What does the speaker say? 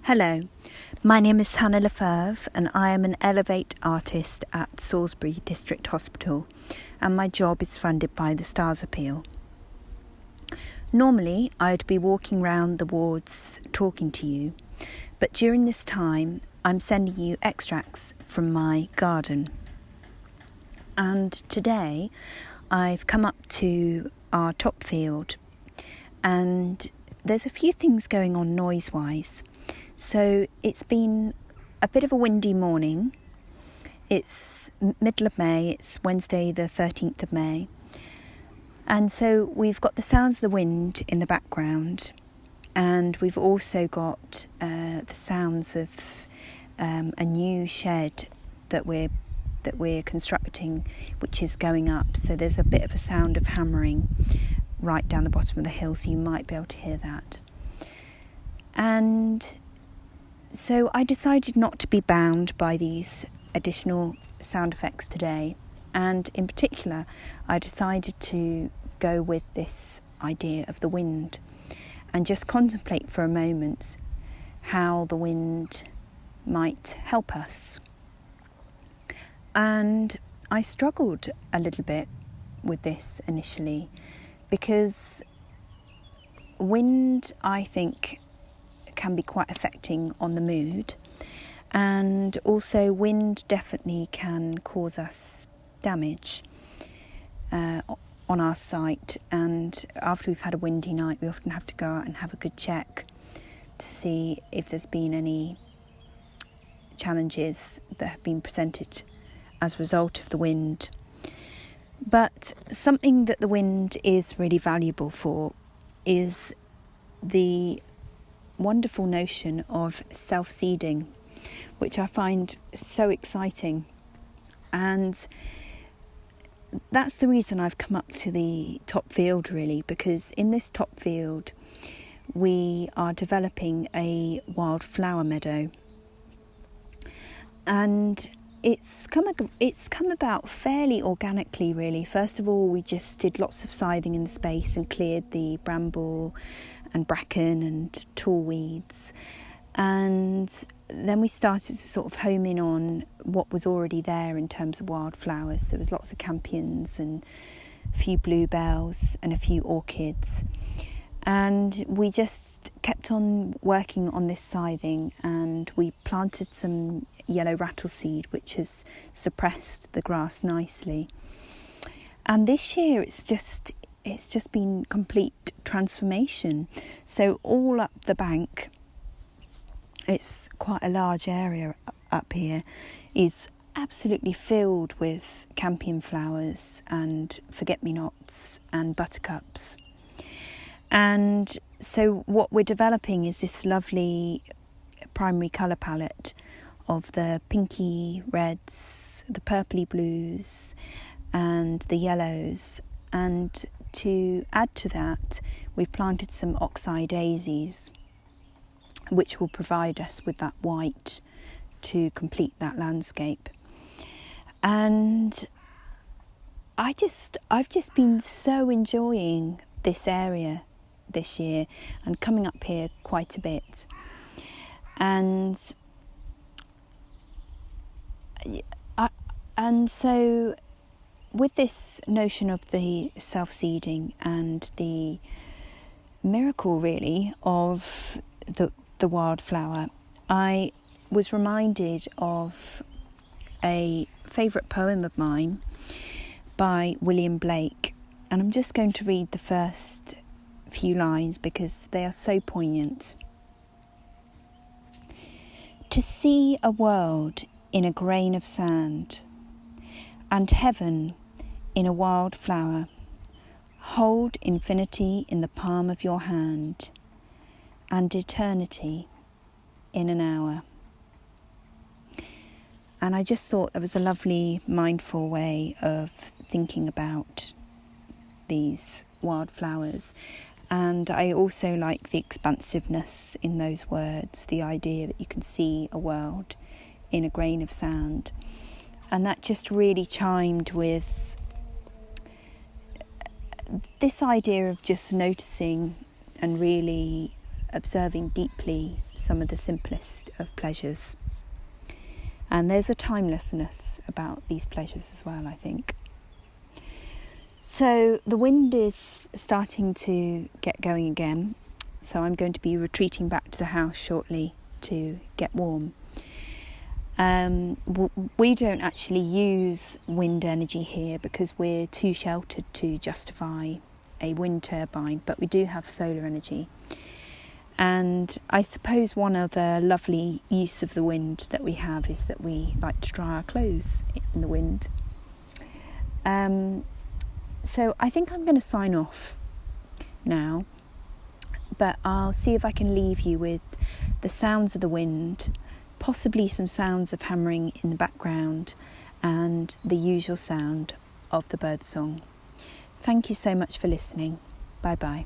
Hello, my name is Hannah Lefeuvre and I am an Elevate artist at Salisbury District Hospital, and my job is funded by the Stars Appeal. Normally I'd be walking round the wards talking to you, but during this time I'm sending you extracts from my garden. And today I've come up to our top field and there's a few things going on noise-wise. So it's been a bit of a windy morning. It's middle of May, it's Wednesday the 13th of May. And so we've got the sounds of the wind in the background, and we've also got the sounds of a new shed that we're constructing, which is going up. So there's a bit of a sound of hammering right down the bottom of the hill, so you might be able to hear that. And so I decided not to be bound by these additional sound effects today, and in particular I decided to go with this idea of the wind and just contemplate for a moment how the wind might help us. And I struggled a little bit with this initially because wind, I think, can be quite affecting on the mood, and also wind definitely can cause us damage on our site. And after we've had a windy night, we often have to go out and have a good check to see if there's been any challenges that have been presented as a result of the wind. But something that the wind is really valuable for is the wonderful notion of self-seeding, which I find so exciting. And that's the reason I've come up to the top field, really, because in this top field we are developing a wildflower meadow, and it's come about fairly organically, really. First of all, we just did lots of scything in the space and cleared the bramble and bracken and tall weeds, and then we started to sort of home in on what was already there in terms of wildflowers. There was lots of campions and a few bluebells and a few orchids, and we just kept on working on this scything, and we planted some yellow rattleseed, which has suppressed the grass nicely. And this year it's just been complete transformation. So all up the bank, it's quite a large area up here, is absolutely filled with campion flowers and forget-me-nots and buttercups. And so what we're developing is this lovely primary colour palette of the pinky reds, the purpley blues and the yellows. And to add to that, we've planted some oxeye daisies, which will provide us with that white to complete that landscape. And I've just been so enjoying this area this year and coming up here quite a bit. And so with this notion of the self-seeding and the miracle, really, of the wildflower, I was reminded of a favourite poem of mine by William Blake, and I'm just going to read the first few lines because they are so poignant. To see a world in a grain of sand, and heaven in a wild flower, hold infinity in the palm of your hand, and eternity in an hour. And I just thought it was a lovely, mindful way of thinking about these wildflowers. And I also like the expansiveness in those words, the idea that you can see a world in a grain of sand. And that just really chimed with this idea of just noticing and really observing deeply some of the simplest of pleasures. And there's a timelessness about these pleasures as well, I think. So the wind is starting to get going again, so I'm going to be retreating back to the house shortly to get warm. We don't actually use wind energy here because we're too sheltered to justify a wind turbine, but we do have solar energy. And I suppose one other lovely use of the wind that we have is that we like to dry our clothes in the wind. So I think I'm going to sign off now, but I'll see if I can leave you with the sounds of the wind, possibly some sounds of hammering in the background, and the usual sound of the birdsong. Thank you so much for listening. Bye bye.